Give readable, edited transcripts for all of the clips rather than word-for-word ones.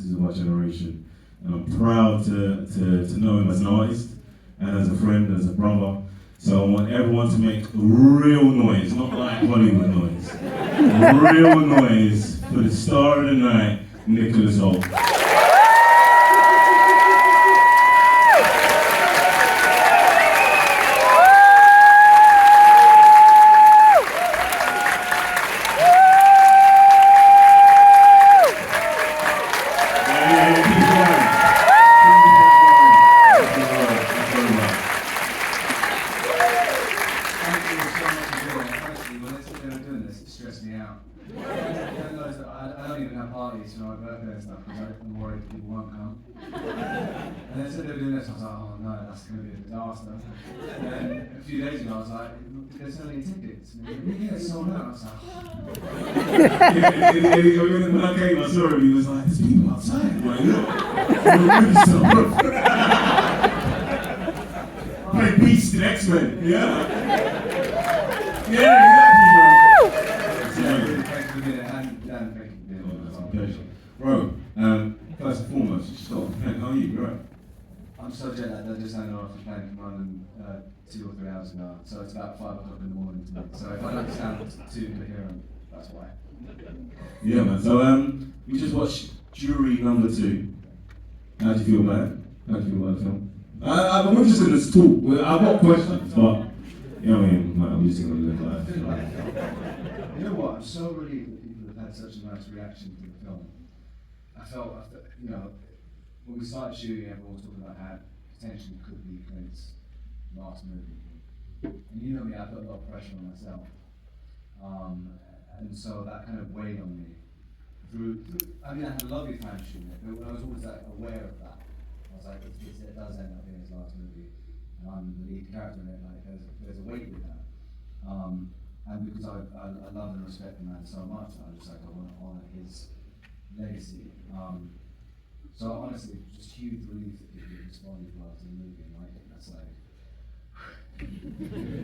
actors of our generation. And I'm proud to know him as an artist, and as a friend, as a brother. So I want everyone to make real noise, not like Hollywood noise. Real noise for the star of the night, Nicholas Hoult. And they said they were doing this, I was like, oh no, that's going to be a disaster. And then a few days ago, I was like, they're selling tickets. And they were like, yeah, it's sold out. I was like, when I came, I saw him, he was like, there's people outside. Like, look, you're really sold out. Play Beast in X-Men, yeah. Yeah, exactly, man. Thanks for being here, and Dan, thank you for being here. It's a pleasure. Bro, first and foremost, just start with Clint. How are you? You right? I'm so jet lagged. I just landed off the plane from London 2 or 3 hours ago, so it's about 5 o'clock in the morning to me. So if I don't sound too coherent, that's why. Yeah, man. So we just watched Jury number 2. How do you feel about it? How do you feel about the film? I'm just going to talk. I've got questions, but you know what I mean. I'm just going to live life. You know what? I'm so relieved that people have had such a nice reaction to the film. I felt, you know, when we started shooting, everyone was talking about how potentially could be Clint's last movie. And you know me, I put a lot of pressure on myself. And so that kind of weighed on me. I mean, I had a lovely time shooting it, but I was always like, aware of that. I was like, it does end up being his last movie, and I'm the lead character in it, like, there's a weight with that. And because I love and respect the man so much, I was like, I want to honour his legacy. So honestly, just huge relief that people responded well to the movie, and like that's like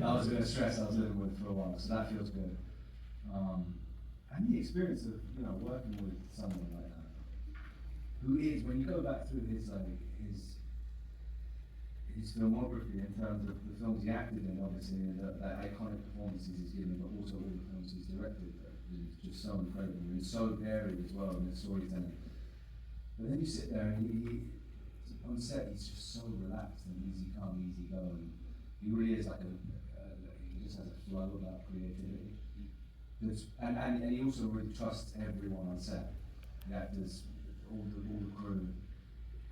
that was a bit of stress I was living with for a while, so that feels good. And the experience of working with someone like that, who is, when you go back through his filmography in terms of the films he acted in, obviously, and the iconic performances he's given, but also all the films he's directed, is just so incredible and so varied as well in his storytelling. But then you sit there and he on set, he's just so relaxed and easy come, easy go, and he really is like he just has a flow about creativity. And he also really trusts everyone on set, the actors, all the crew,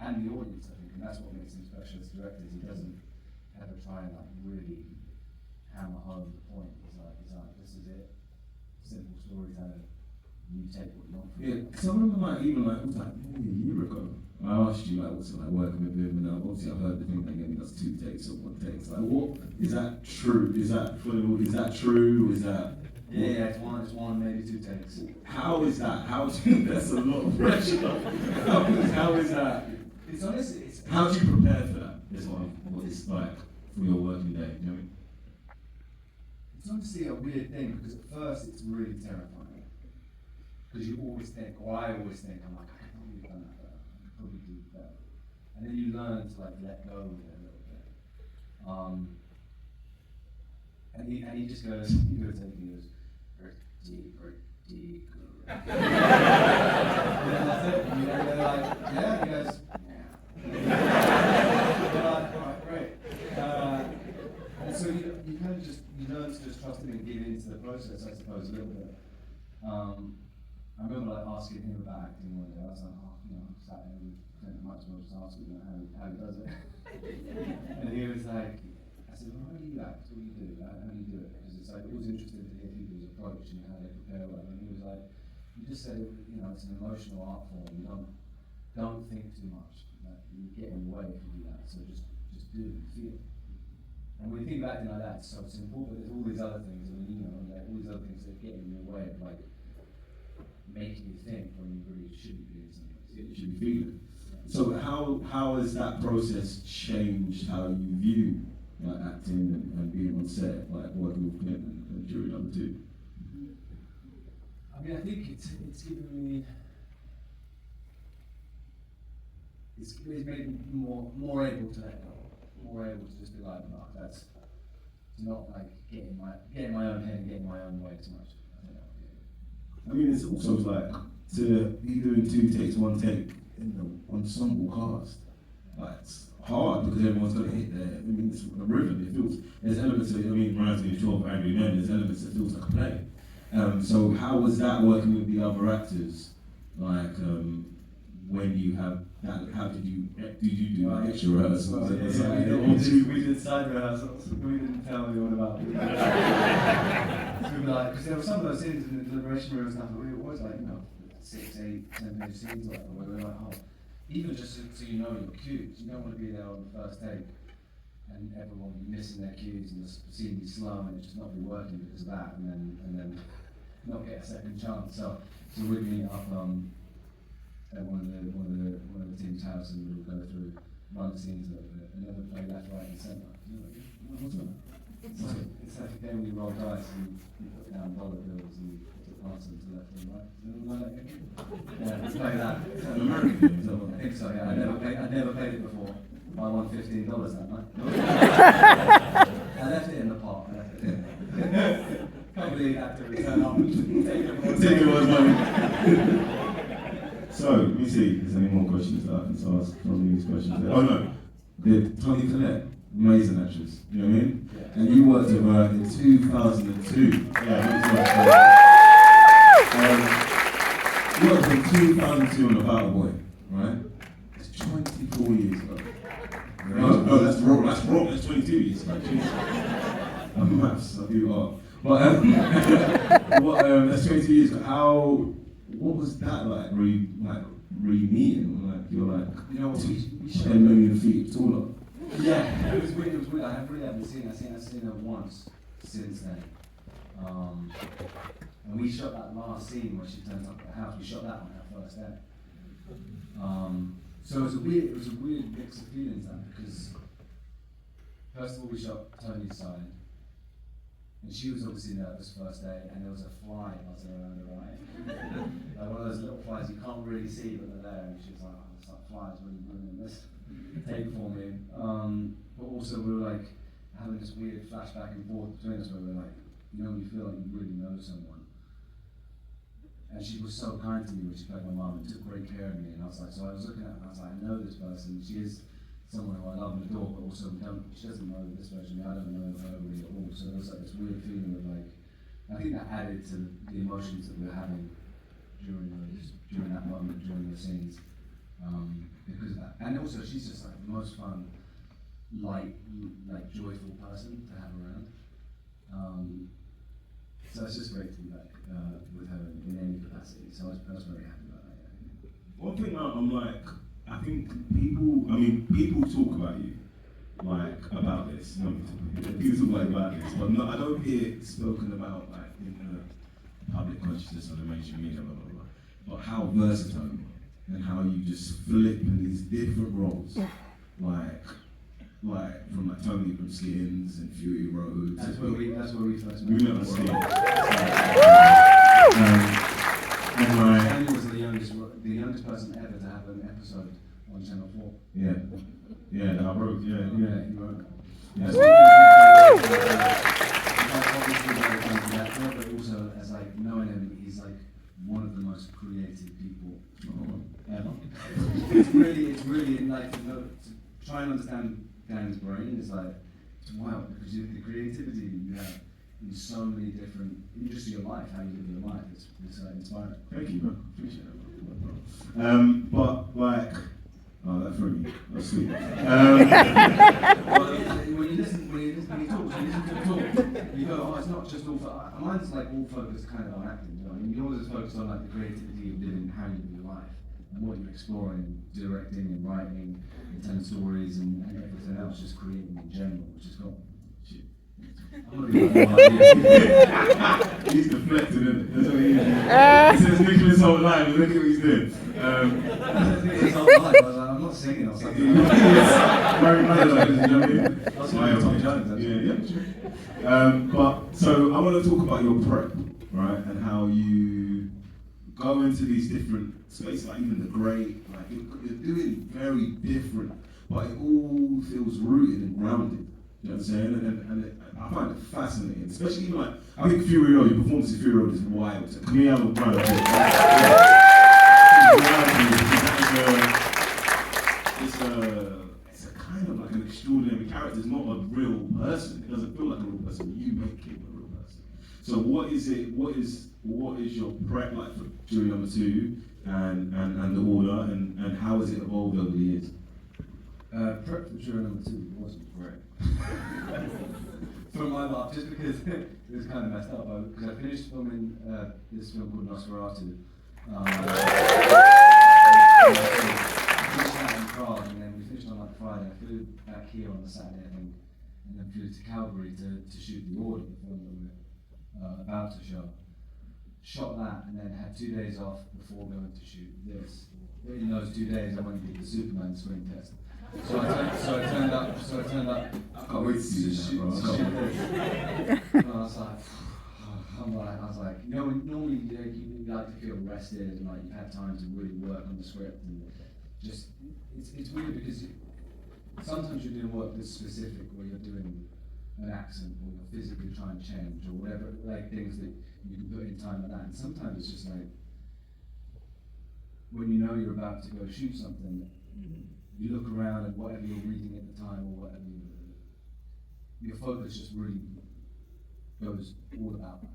and the audience, I think, and that's what makes him special as director. He doesn't ever try and like really hammer home the point. He's like, this is it, simple storytelling. You take what you want from it. Yeah, because I remember it was like maybe a year ago. I asked you like what's it like working with him, and obviously I've heard the thing that he does 2 takes or 1 take. Like, what is that true? Is that true? Is that? Yeah, it's one, maybe 2 takes. How is that? That's a lot of pressure. How is that? It's honestly, how do you prepare for that? Is what it's like for your working day. You know what I mean? It's honestly a weird thing because at first it's really terrifying. Because you always think, or I always think, I'm like, I could probably have done that better. I could probably do better. And then you learn to like let go with it a little bit. And he just goes, he goes, pretty good. And that's it. And they're like, yeah, he goes, yeah. They're like, alright, great. And so you kind of just, you learn to just trust him and give into the process, I suppose, a little bit. I remember like asking him about acting one day. I was like, I'm sat here with Clint, I might as well just ask him how he does it. And he was like, I said, well, how do you act? What do you do? How do you do it? Because it's like, always interesting to hear people's approach and how they prepare whatever. And he was like, you just said, it's an emotional art form. You don't think too much. Like, you get in the way if you do that. So just do, feel. And when you think back to like that, it's so simple, but there's all these other things, like all these other things that get in your way of like making you think when you really shouldn't be in some ways. You should be feeling. So how has that process changed how you view like acting and being on set, like working with Clint and Jury number 2? I mean, I think it's given me it's made me more able to let go, more able to just be like, no, that's not like getting my own head and getting my own way too much. I mean, it's also like to be doing 2 takes, 1 take in the ensemble cast. Like, it's hard because everyone's got to hit there. I mean, it's a rhythm. It feels, there's elements of it. I mean, reminds me of 12 Angry Men. There's elements that feels like a play. So how was that working with the other actors? Like, when you have that, how did you do like extra rehearsals? We did side rehearsals. We didn't tell anyone about it. So we were like, because there were some of those scenes in the deliberation room and stuff, but we were always like, 6, 8, 10 page scenes like that, where we were like, oh, even just so you know your cues, you don't want to be there on the first take and everyone be missing their cues and the scene be slow and it just not be working because of that, and then not get a second chance. So we'd meet up at one of the team's house and we would go through, run the scenes a little bit, and then we'd play left, right, and centre. What's that? It's like a game we roll dice and you put down dollar bills and you answer to left and right. Yeah, let's play that. I think so, yeah. I never played it before. I won $15 that night. I left it in the park. Can't believe that to return up and take everyone's money. So, let me see if there's any more questions that I can ask from these questions. Oh no, the Toni Collette, amazing actress, you know what I mean? Yeah. And you worked with her in 2002. You worked in 2002 on About a Boy, right? It's 24 years ago. No, that's wrong. That's 22 years ago. I'm maths, I do art. But that's 22 years ago. What was that like? Re-meeting? Like you're like, you know what? We 10 million feet taller. Yeah, it was weird. I really haven't seen her. I've seen her once since then. And we shot that last scene where she turns up at the house. We shot that on our first day. So it was a weird mix of feelings then, because first of all we shot Tony's side, and she was obviously nervous first day, and there was a fly buzzing around her eye. Like one of those little flies you can't really see, but they're there, and she was like, oh, this fly is really ruining this take for me. But also we were like having this weird flashback and forth between us where we were like, you know, you feel like you really know someone. And she was so kind to me when she played my mum and took great care of me. And I was like, so I was looking at her and I was like, I know this person. She is someone who I love and adore, but also she doesn't know this version of me. I don't know her really at all. So there was like this weird feeling of like, I think that added to the emotions that we were having during that moment, during the scenes. Because of that. And also she's just like the most fun, light, like joyful person to have around. So it's just great to be back with her in any capacity. So I was very happy about that. Yeah. One thing I'm like, I think people talk about you, like about this. People talk about this, but I don't hear it spoken about like in the public consciousness or the mainstream media, blah blah blah. But how versatile you are, and how you just flip in these different roles, like from like Tony from Skins and Fury Road. That's where we first met. We met on Skins. And like Daniel was the youngest person ever to have an episode on Channel 4. Yeah, I wrote. Yeah, you wrote. Yeah. Obviously very close to that, but also as like knowing him, he's like one of the most creative people ever. It's really like to try and understand Dan's brain is like, it's wild because the creativity you have in so many different, in just your life, how you live your life, it's inspiring. Thank you, bro. Appreciate it, bro. But like, oh, that threw me. That's sweet. When you listen to him talk, you go, oh, it's not just all. Mine's like all focused kind of on acting. You know, I mean, yours is focused on like the creativity of living, how you live your life, and what you're exploring, directing and writing, and telling stories and everything else, just creating in general, which is cool. Shit. He's deflected, isn't it? That's what he is. He says Nicholas Hoult live, look at what he's doing. I'm not singing or something. Very much like, you know what I mean? That's why I'm Tom Jones. Yeah. But so I want to talk about your prep, right, and how you go into these different spaces, like even the great, like you're doing very different, but it all feels rooted and grounded. You know what I'm saying? And I find it fascinating, especially even like, I think Fury Road, your performance in Fury Road is wild. So can we have a round of applause? It's a kind of like an extraordinary character. It's not a real person. It doesn't feel like a real person. You make him a real person. So what is it? What is your prep like for jury number 2 and the order, and how has it evolved over the years? Prep for jury number 2 wasn't great. For my life, just because it was kind of messed up. Because I finished filming this film called Nosferatu. Finished that in Prague, and then we finished on like Friday. I flew back here on the Saturday, I think, and then flew to Calgary to shoot The Order, the film that we're about to show. Shot that, and then had 2 days off before going to shoot this. In those 2 days, I went and did the Superman screen test. So I turned up. I can't wait to see this, bro. And I was like, you know, normally you like to feel rested and like you've had time to really work on the script, and just it's weird because sometimes you're doing work that's specific, where you're doing an accent or you're physically trying to change or whatever, like things that you can put in time like that. And sometimes it's just like when you know you're about to go shoot something, you look around and whatever you're reading at the time or whatever, your focus just really goes all about that.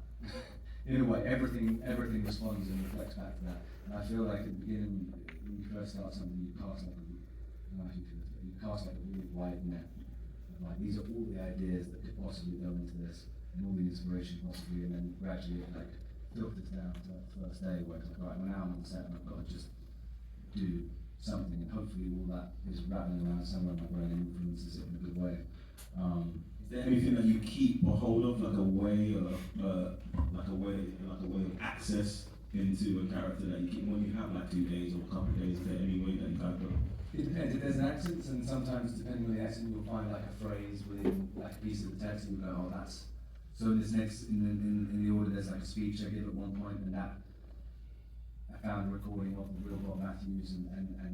In a way, everything responds and reflects back to that. And I feel like at the beginning, when you first start something, you cast like a really wide net. Like, these are all the ideas that could possibly go into this, and all the inspiration possibly, and then gradually it like filters down to that first day where it's like, right, well now I'm on set and I've got to just do something, and hopefully all that is rattling around somewhere in my brain and influences it in a good way. Is there anything that you keep a hold of, like a way of access into a character that you keep when you have like 2 days or a couple of days? Is there any way that you kind of? It depends. If there's an accent, and sometimes depending on the accent, you'll find like a phrase within like a piece of the text, and you go, oh, that's. So in this next in the order, there's like a speech I give at one point, and that I found a recording of the real Bob Matthews, and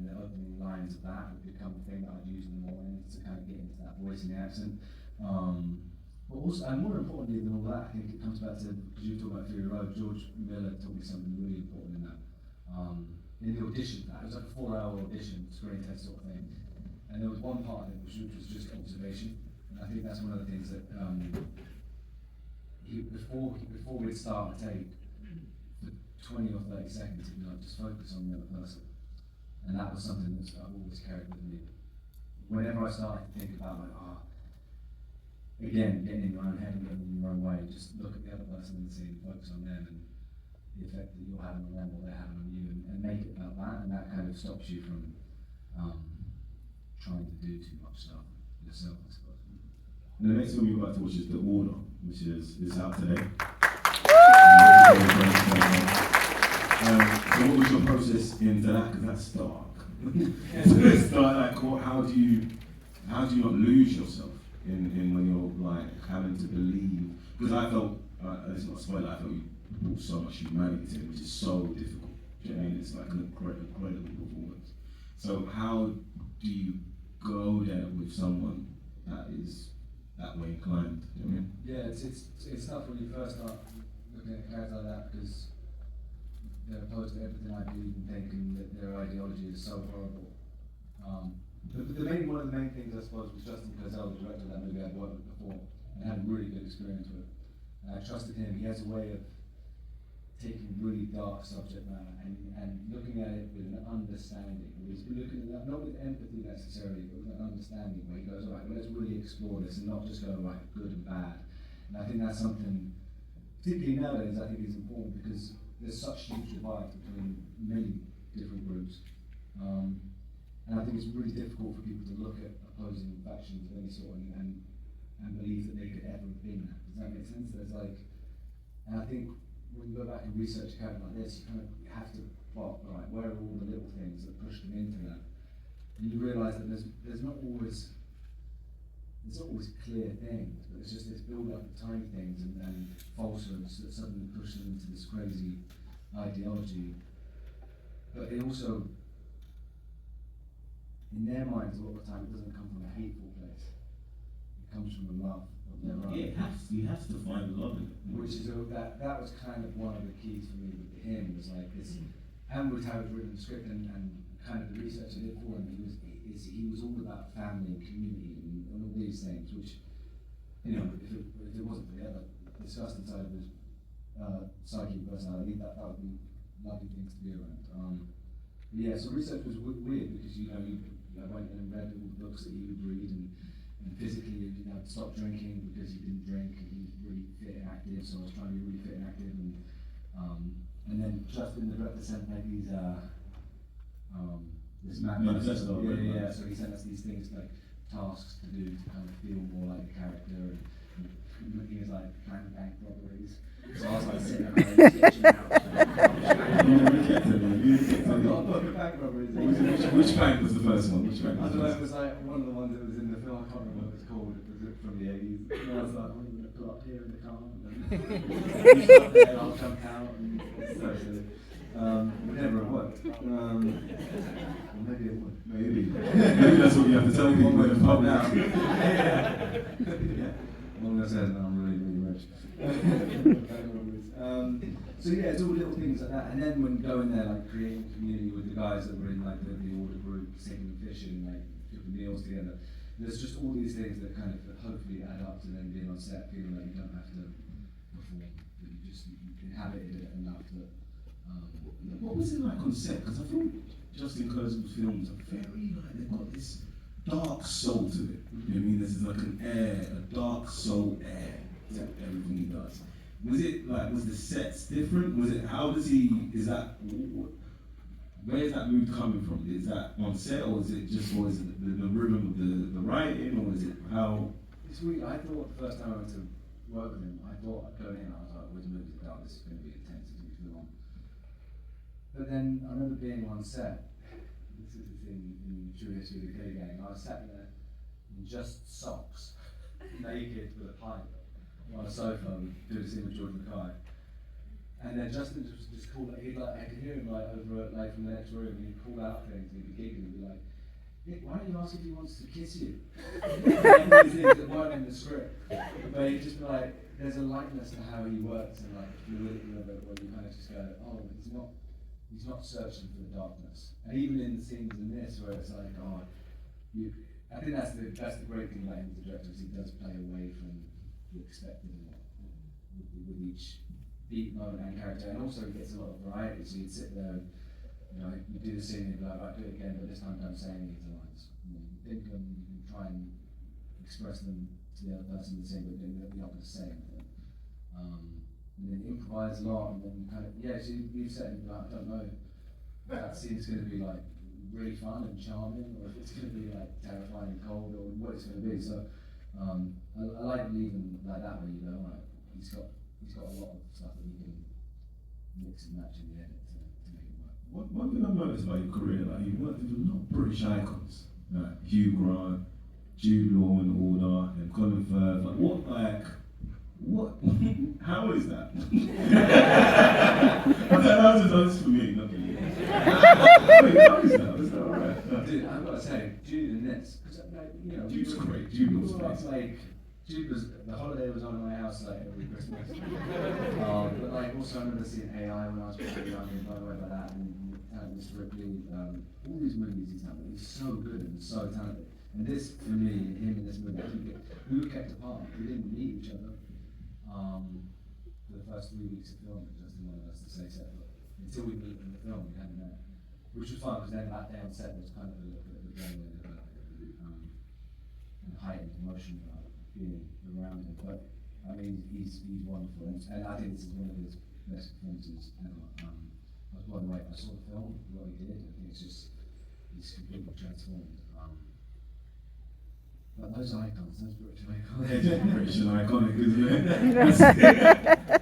the opening lines of that would become a thing that I'd use in the morning to kind of get into that voice and the accent. But also, and more importantly than all that, I think it comes back to, because you were talking about Fury Road, George Miller taught me something really important in that. In the audition for that, it was like a 4-hour audition, screen test sort of thing. And there was one part of it which was just observation. And I think that's one of the things that before we'd start a take, for 20 or 30 seconds, he'd be like, just focus on the other person. And that was something that I've always carried with me. Whenever I started to think about like, again, getting in your own head and getting in your own way, just look at the other person in the scene, focus on them and the effect that you're having on them or they're having on you, and make it about that, and that kind of stops you from trying to do too much stuff yourself, I suppose. And the next film you're about to watch is The Order, which is out today. So what was your process into that? Because that's dark. It's dark, like, how do you not lose yourself in when you're like having to believe? Because I felt, it's not a spoiler, I felt you brought so much humanity to it, which is so difficult. Do you know what I mean? It's like an incredible performance. So how do you go there with someone that is that way inclined? Do you know what I mean? Yeah, it's tough when you first start looking at characters like that, because they're opposed to everything I believe and think, and that their ideology is so horrible. One of the main things, I suppose, was Justin Kurzel, the director of that movie I'd worked with before, and had a really good experience with. And I trusted him. He has a way of taking really dark subject matter and looking at it with an understanding. He's looking at that, not with empathy necessarily, but with an understanding where he goes, all right, well, let's really explore this and not just go, right, good and bad. And I think that's something, particularly nowadays, I think is important, because there's such huge divides between many different groups. And I think it's really difficult for people to look at opposing factions of any sort and believe that they could ever have been that. Does that make sense? There's like, and I think when you go back and research a character like this, you have to plot, right, where are all the little things that push them into that? And you realise that there's not always clear things, but it's just this build up of tiny things and falsehoods that suddenly push them into this crazy ideology, but it also, in their minds, a lot of the time, it doesn't come from a hateful place. It comes from the love of their own. Yeah, you have to find love in it. Which is that was kind of one of the keys for me with him, was like this, and with how it was written the script and kind of the research I did for him. He was all about family and community and all these things, which, you know, if it wasn't for the other disgusting side of his psyche and personality, that would be lovely things to be around. Yeah, so research was weird because, you know, I went and read all the books that he would read, and physically he had to stop drinking because he didn't drink, and he was really fit and active, so I was trying to be really fit and active, and then just in the director sent like these this manifesto. Yeah, so he sent us these things like tasks to do to kind of feel more like a character, and he was like planning bank robberies. So I was like sitting around sketching out. I've got a book of bank robberies. Which bank was the first one? Which bank? I don't know, it was like one of the ones that was in the film. I can't remember what it was called. It was from the 80s. And I was like, I'm going to pull up here in the car. And I'll jump out. And it's so silly. Never worked. Maybe it would. Maybe that's what you have to tell people in public now. Yeah. One that says, no, I'm really, really rich. So yeah, it's all little things like that. And then when going there, like creating a community with the guys that were in like the order group, singing and fishing, like cooking meals together. There's just all these things that kind of hopefully add up to then being on set, feeling like you don't have to perform, that you inhabited it enough that. What was it like on set? Because I thought Justin Kurzel's films are very like they've got this dark soul to it. You know what I mean? This is like a dark soul air to everything he does. Was the sets different? Where is that mood coming from? Is that on set, or is it just, or is it the rhythm of the writing, or is it how? It's weird. I thought the first time I went to work with him, I thought I'd go in and I was like, where's the movie? Oh, this is going to be intense, it's going to be long. But then I remember being on set, this is in True History of the K Gang, I was sat there in just socks, naked with a pipe on a sofa doing a scene with George Mackay. And then Justin just called, I could hear him like over like from the next room, and he'd call out things, and he'd be giggling, he'd be like, Nick, why don't you ask if he wants to kiss you? Like these things that weren't in the script. But he'd just be like, there's a likeness to how he works, and like fluidity of it, where you kind of just go, oh, he's not searching for the darkness. And even in the scenes in this, where it's like, oh, I think that's the great thing about him as a director, is he does play away from the expected with each beat, moment, and character, and also he gets a lot of variety. So you'd sit there, and, you know, you do the scene, and you'd be like, right, do it again, but this time don't say any of the lines. You know, you think them, you can try and express them to the other person the same, but you're not going to say anything. And then improvise a lot, and then kind of, yeah, so you set and like, I don't know, that scene's going to be like really fun and charming, or if it's going to be like terrifying and cold, or what it's going to be. So I like leaving like that, where you go, right, he's got a lot of stuff that you can mix and match in the edit to make it work. One thing I've noticed about your career, like you've worked with a lot of British icons, like Hugh Grant, Jude Law in Order, and Colin Firth. What? How is that? How's it done for me? Not for you. How is that? Is that alright? Dude, I've got to say, Jude and this, because like, you know, Jude's great. Jude was great. Like, Jude was, the holiday was on in my house like every Christmas. But like also I remember seeing AI when I was pretty young and blown away by that, and Mr. Ripley, all these movies he's done, he's so good and so talented. And this, for me, him in this movie, we were kept apart. We didn't meet each other for the first 3 weeks of filming. Justin wanted us to stay separate. Until we meet in the film, we hadn't met. Which was fun, because then that day on set was kind of a little bit of adrenaline and heightened emotion about being around him. But I mean, he's wonderful, and I think this is one of his best performances ever. I was blown away. I saw the film, what he did. I think it's completely transformed. But those icons, those British icons. They're British and iconic, isn't it?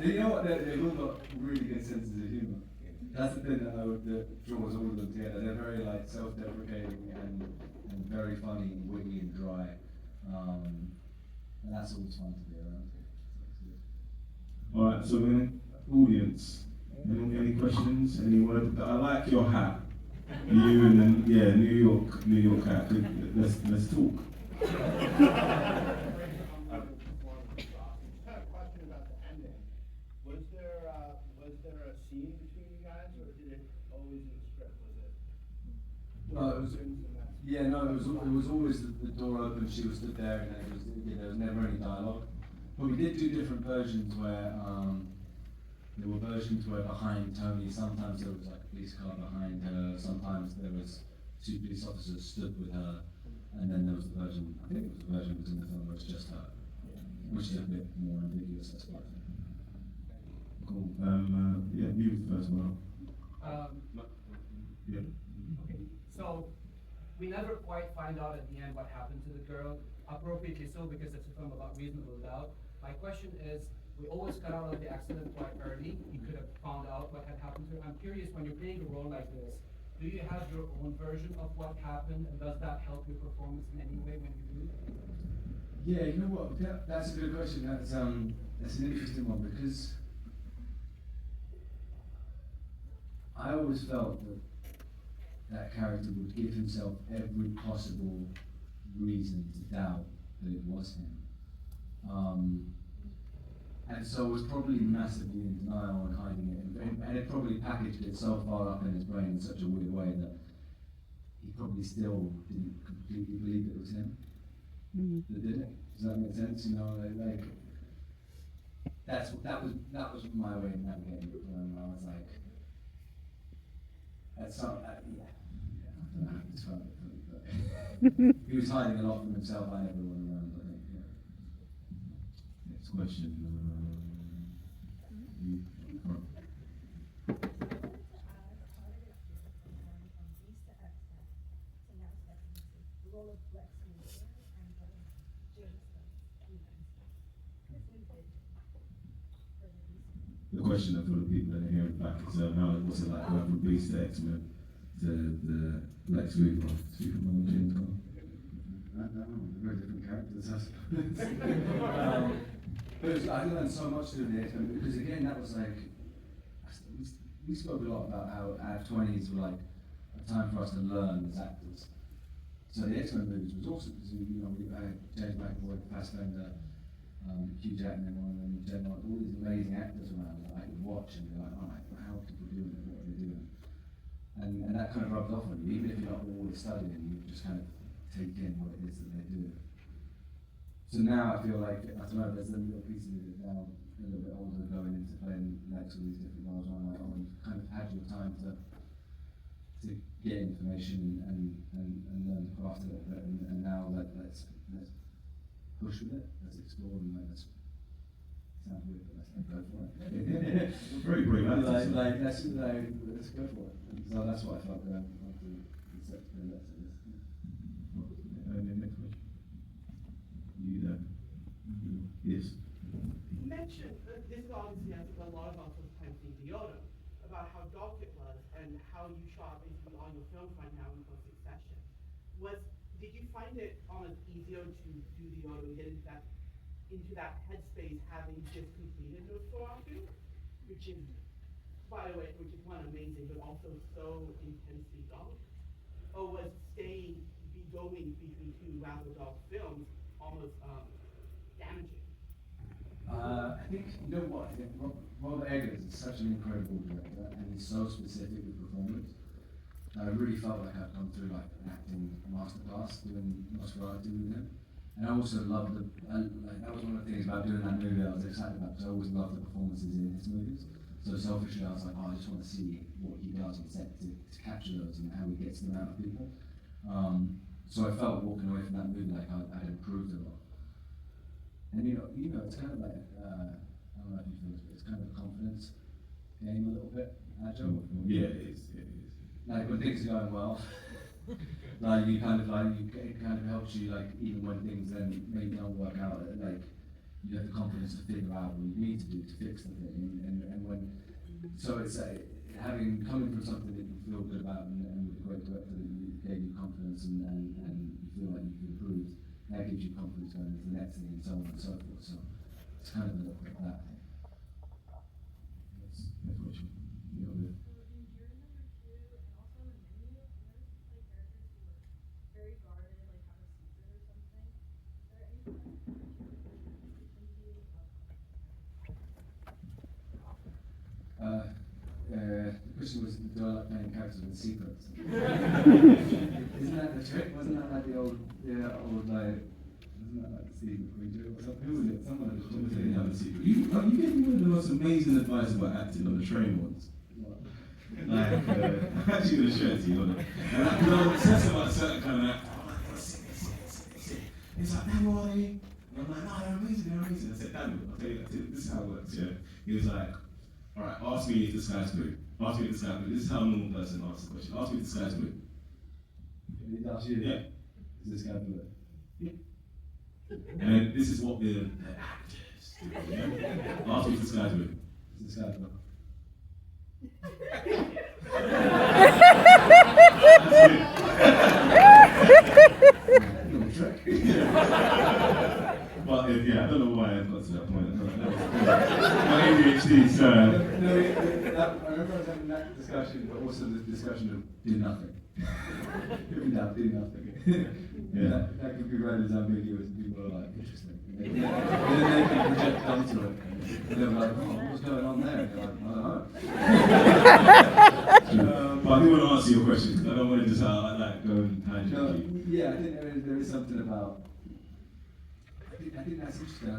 You know what? They've all got really good senses of humour. That's the thing that draws all of them together. They're very like self-deprecating and very funny and witty and dry. And that's always fun to be around. Alright, so then, audience, Any questions? Any word? I like your hat. You and then, yeah, New York hat. Let's talk. Was there a scene between you guys, or did it always in the script? Was it? No, it was always the door open. She was stood there, and there was never any dialogue. But we did do different versions where there were versions where behind Tony, sometimes there was like a police car behind her. Sometimes there was 2 police officers stood with her, and then there was the version. I think it was the version was in the film where it's just her, which is a bit more ambiguous, I suppose. Cool. Yeah, you was the first one. Yeah. Okay, so we never quite find out at the end what happened to the girl, appropriately so because it's a film about reasonable doubt. My question is, we always cut out of the accident quite early. You could have found out what had happened to her. I'm curious, when you're playing a role like this, do you have your own version of what happened, and does that help your performance in any way when you do? Yeah, you know what? That's a good question. That's an interesting one because I always felt that character would give himself every possible reason to doubt that it was him. And so was probably massively in denial and hiding it, and it probably packaged it so far up in his brain in such a weird way that he probably still didn't completely believe it was him that did it. Does that make sense? You know, like that was my way of navigating it. I was like, that's not yeah. I don't know how to describe it fully, but he was hiding a lot from himself. I never went around. I think. Yeah. Next question. The question for the people that are hearing back is what's it like going from Beast to X-Men to the Lex Luthor, Superman, James Gunn? Very different characters, I suppose. But I learned so much doing the X-Men because again, that was like we spoke a lot about how our 20s were like a time for us to learn as actors. So the X-Men movies was awesome because we had James McAvoy, Fassbender, Hugh Jackman, one of them, all these amazing actors around that I could watch and be like, oh, how are people doing it? What are they doing? And that kind of rubbed off on you, even if you're not always studying, you just kind of take in what it is that they do. So now I feel like, I don't know, there's a little piece of it now, a little bit older, going into playing Lex with these different roles, where I'm like, oh, you've kind of had your time to get information and learn to craft a little bit, and now let's push with it, let's explore, and let's sound weird, but let's go for it. Very brave actors. Let's go for it. So that's what I felt after the set to play Lex. Next question. You there? Yes. You mentioned, this is obviously, I think a lot of us was kind of thinking Yoda, about how dark it was and how you shot basically all your films right now in close succession. Did you find it almost easier to do the Yoda and get into that headspace having just completed NOSFERATU, which is, by the way, one amazing, but also so intensely dark? Or was going between 2 rather dark films almost damaging? I think, you know what, I think Robert Eggers is such an incredible director, and he's so specific with performance. I really felt like I'd gone through like an acting masterclass doing NOSFERATU with him. And I also loved that was one of the things about doing that movie I was excited about, because I always loved the performances in his movies. So selfishly I was like, oh, I just want to see what he does on set to capture those and how he gets them out of people. So I felt walking away from that movie like I'd improved a lot. And you know, it's kind of like, I don't know if you feel this, but it's kind of a confidence game a little bit. Yeah, it is. Like when things are going well, it kind of helps you, like even when things then maybe don't work out, like you have the confidence to figure out what you need to do to fix the thing, and when, so it's coming from something that you feel good about and with a great director that gave you confidence and you feel like you've improved, that gives you confidence going into the next thing and so on and so forth. So it's kind of a little bit of that. Next question. characters with secrets. Isn't that the trick? Wasn't that like the old like, isn't that like Stephen Creature or something? Who was it? Someone that Someone said they have a secret. You gave me one of the most amazing advice about acting on the train once. Like, I'm actually going to share it to you, and I was obsessed about a certain kind of actor. I'm like, sit. He's like, they're all and I'm like, no, they're amazing. I said, Daniel, I'll tell you, this is how it works, yeah? He was like, all right, ask me if the sky's blue. Ask me if the sky's blue. This is how a normal person asks the question. Ask me if the sky's blue. Did he ask you? Yeah. Is this guy blue? Yeah. And then this is what the actors do, yeah? Ask me if the sky's blue. Is this guy blue? Little trick. But yeah, I don't know why I got to that point. My ADHD, so. I remember I was having that discussion, but also the discussion of do nothing. Do nothing. Yeah. That could be read as ambiguous, and people are like, interesting. And then they can project onto it. And they're like, oh, what's going on there? And you're like, I don't know. But I do want to answer your question because I don't want to just like go and tangent you. Yeah, I think there is something about. I think that's interesting.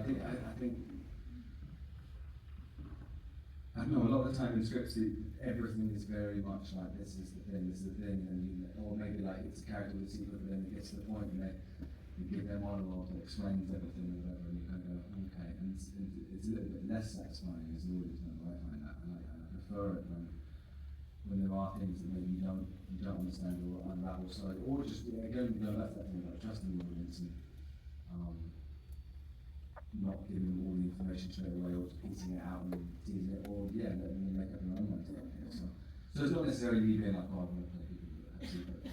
I know a lot of the time in scripts, everything is very much like this is the thing, or maybe like it's a character with a secret, but then it gets to the point and you give their monologue that explains everything or whatever, and you kind of go, okay, and it's a little bit less satisfying as an audience member. I find that, and I prefer it when there are things that maybe you don't understand or unravel slowly, or just again going back to that thing about trusting the audience and not giving them all the information straight away, or just piecing it out and teasing it, or letting them make up their own minds about it. So it's not necessarily me being like, oh, I want to play people that have secrets.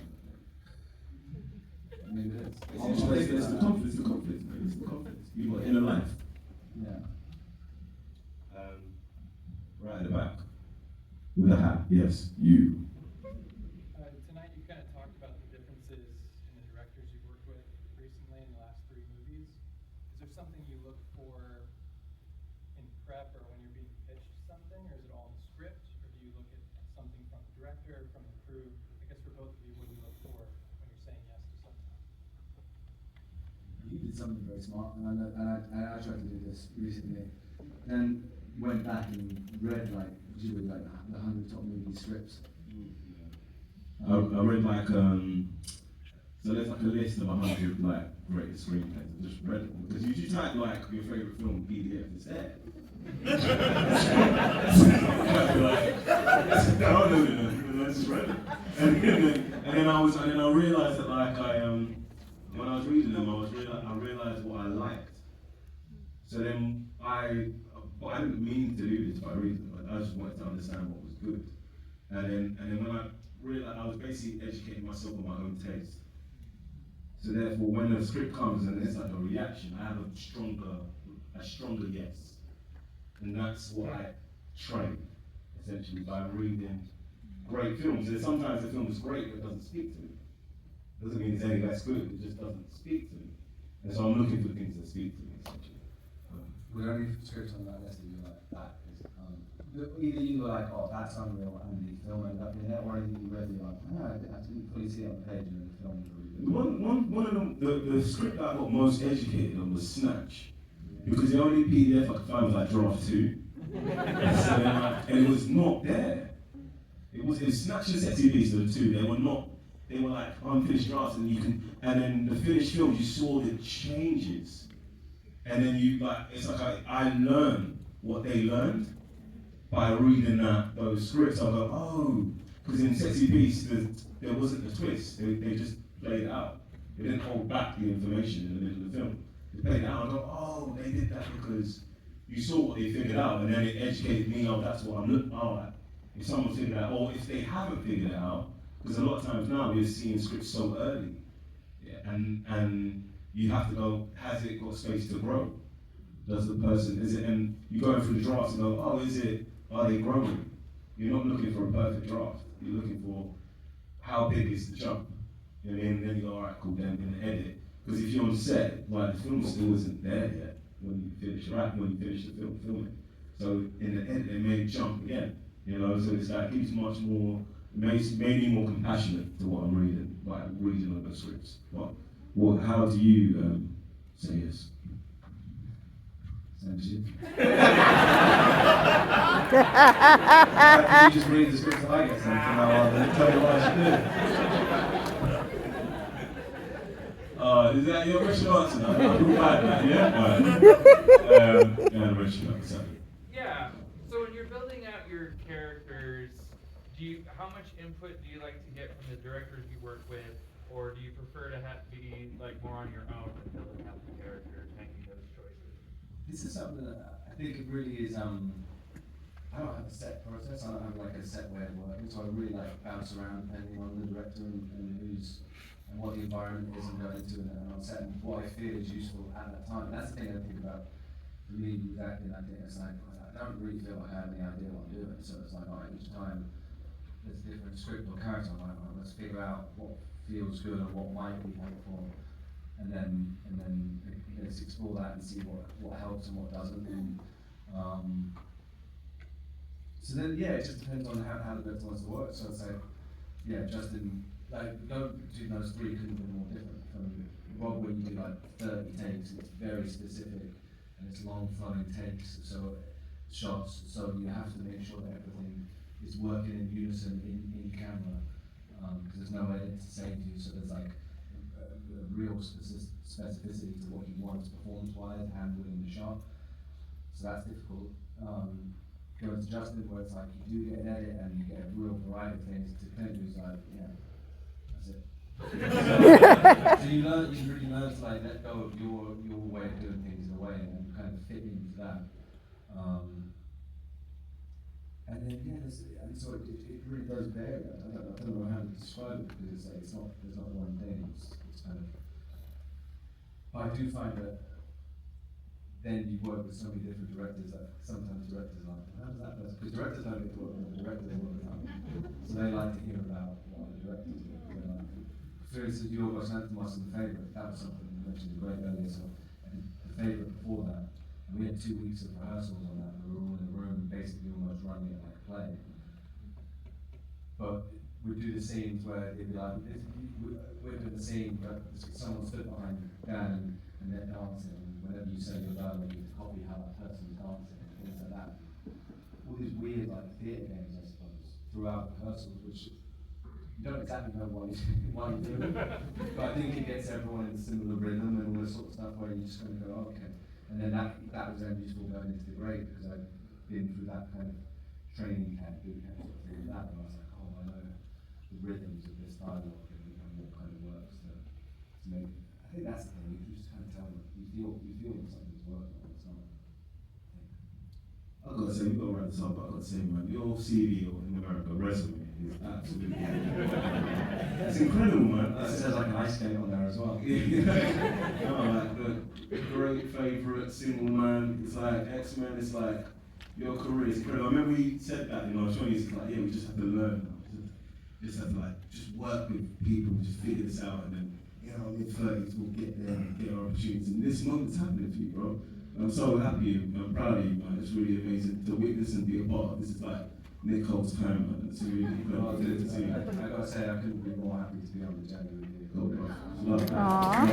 Maybe it is. It's the conflict, You've got inner life. Yeah. Right at the back. With a hat, yes, you. Tonight you kind of talked about the differences in the directors you've worked with recently in the last 3 movies. Is there something you look for in prep or when you're being pitched something, or is it all in the script, or do you look at something from the director, from the crew? I guess for both of you, what do you look for when you're saying yes to something? You did something very smart, and I tried to do this recently. Then went back and read the 100 top movie scripts. I read so there's like a list of 100 like greatest screenplays. I just read them because you type like your favorite film PDF, it's there. I just read it, and then I realized that when I was reading them, I realized what I liked. So then I didn't mean to do this by reading them. I just wanted to understand what was good. And then when I realized, I was basically educating myself on my own taste. So therefore, when the script comes and there's like a reaction, I have a stronger yes. And that's what I train, essentially, by reading great films. And sometimes the film is great, but it doesn't speak to me. Doesn't mean it's any less good, it just doesn't speak to me. And so I'm looking for things that speak to me, essentially. Were there any scripts on that list that you were like, that is, either you were like, oh, that's unreal, and the film ended up in it, or anything you read, you're like, oh, I didn't fully see it on the page, and then the film was really good. One of them, the script that I got most educated on was Snatch. Because the only PDF I could find was like draft 2. And it was not there. It was Snatch and Sexy Beast, the 2, they were like unfinished drafts, and then the finished films, you saw the changes. And then it's like I learned what they learned by reading those scripts. I go, oh, because in Sexy Beast, there wasn't a twist. They just played it out. They didn't hold back the information in the middle of the film. They played it out. I go, oh, they did that because you saw what they figured out, and then it educated me. Oh, that's what I'm looking at. If someone figured it out, or if they haven't figured it out, because a lot of times now we're seeing scripts so early, and you have to go, has it got space to grow? Does the person, and you go through the drafts and go, oh, are they growing? You're not looking for a perfect draft. You're looking for how big is the jump? And then you go, all right, cool, then in the edit. Because if you're on set, the film still isn't there yet when you finish the film filming. So in the edit, they may jump again, so it's like, it gives much more made me more compassionate to what I'm reading, like reading other scripts. But how do you say yes? Same shit. You just read the scripts that I get sent from now on and tell you what I should do. Is that your question answer now? I'm bad, man, yeah? Alright. Yeah, the question answer. Yeah. So when you're building out your characters, how much input do you like to get from the directors you work with, or do you prefer to be like more on your own and building out the characters, making those choices? This is something that I think it really is. I don't have a set process. I don't have like a set way of working, so I really like bounce around depending on the director and who's and what the environment is I'm going into and on set and what I feel is useful at that time. That's the thing I think about for me with acting. I think it's like I don't really feel like I have any idea what I'm doing, so it's like alright, each time there's a different script or character. I'm like, let's figure out what feels good and what might be helpful, and then let's explore that and see what helps and what doesn't. And, so then it just depends on how the director wants to work. So it's like Justin, like between those three couldn't be more different. From Rob, when you do like 30 takes, it's very specific and it's long flowing takes, so shots. So you have to make sure that everything is working in unison in camera, because there's no edit to save you. So there's like a real specificity to what he wants performance-wise and within the shot. So that's difficult. Going to Justin, where it's like you do get an edit and you get a real variety of things. To Clint, who's like, that's it. So you really learn to like let go of your way of doing things in a way and kind of fit into that. And then and so it really does vary. I don't know how to describe it because it's like there's not one thing. It's kind of. But I do find that then you work with so many different directors that sometimes directors are like, how does that person? Because directors don't get to work with directors all the time, so they like to hear about what the directors do. For instance, your Los Angeles and The Favourite, that was something you mentioned great earlier. So The Favourite before that, and we had 2 weeks of rehearsals on that. And we were all in a room, basically almost running it like a play. But we'd do the scenes where they'd be like, we'd do the scene, but someone stood behind Dan and they're dancing. And whenever you say you're done, you copy how that person's dancing and things like that. All these weird like theatre games, I suppose, throughout rehearsals, which you don't exactly know why you do it, but I think it gets everyone in a similar rhythm and all this sort of stuff where you just kind of go, oh, okay. And then that was then useful going into the grade because I'd been through that kind of training camp, boot camp sort of thing like that, and I was like, oh, I know the rhythms of this dialogue and what kind of works to make it. I think that's the thing, you can just kind of tell them, you feel when something's working or it's not. I've got to say, we've got to wrap this up, but I've got to say, man, your CV or in America resume is absolutely it's incredible, man. It says like an ice skate on there as well. Like the great favourite, single man, it's like X-Men, it's like your career is incredible. I remember we said that in our 20s, it's like, we just have to learn now. Just have to like, just work with people, just figure this out, and then, mid-30s we'll get there and get our opportunities. And this moment's happening for you, bro. I'm so happy and I'm proud of you, man. It's really amazing to witness and be a part of. This is like Nick Holt's time, man. It's really incredible to see. I gotta say, I couldn't be more happy to be on the journey with you. Cool, bro. Love it. Aww.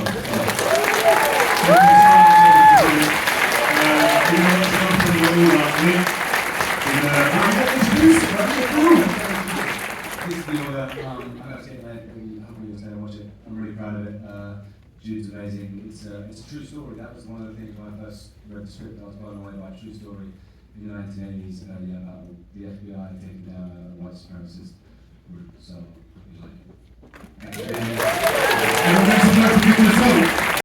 This is the order. I'm going to say that and hopefully you'll stay and watch it. I'm really proud of it. Jude's amazing. It's a true story. That was one of the things when I first read the script, I was blown away by a true story in the 1980s about the FBI taking down a white supremacist group. So, we like it.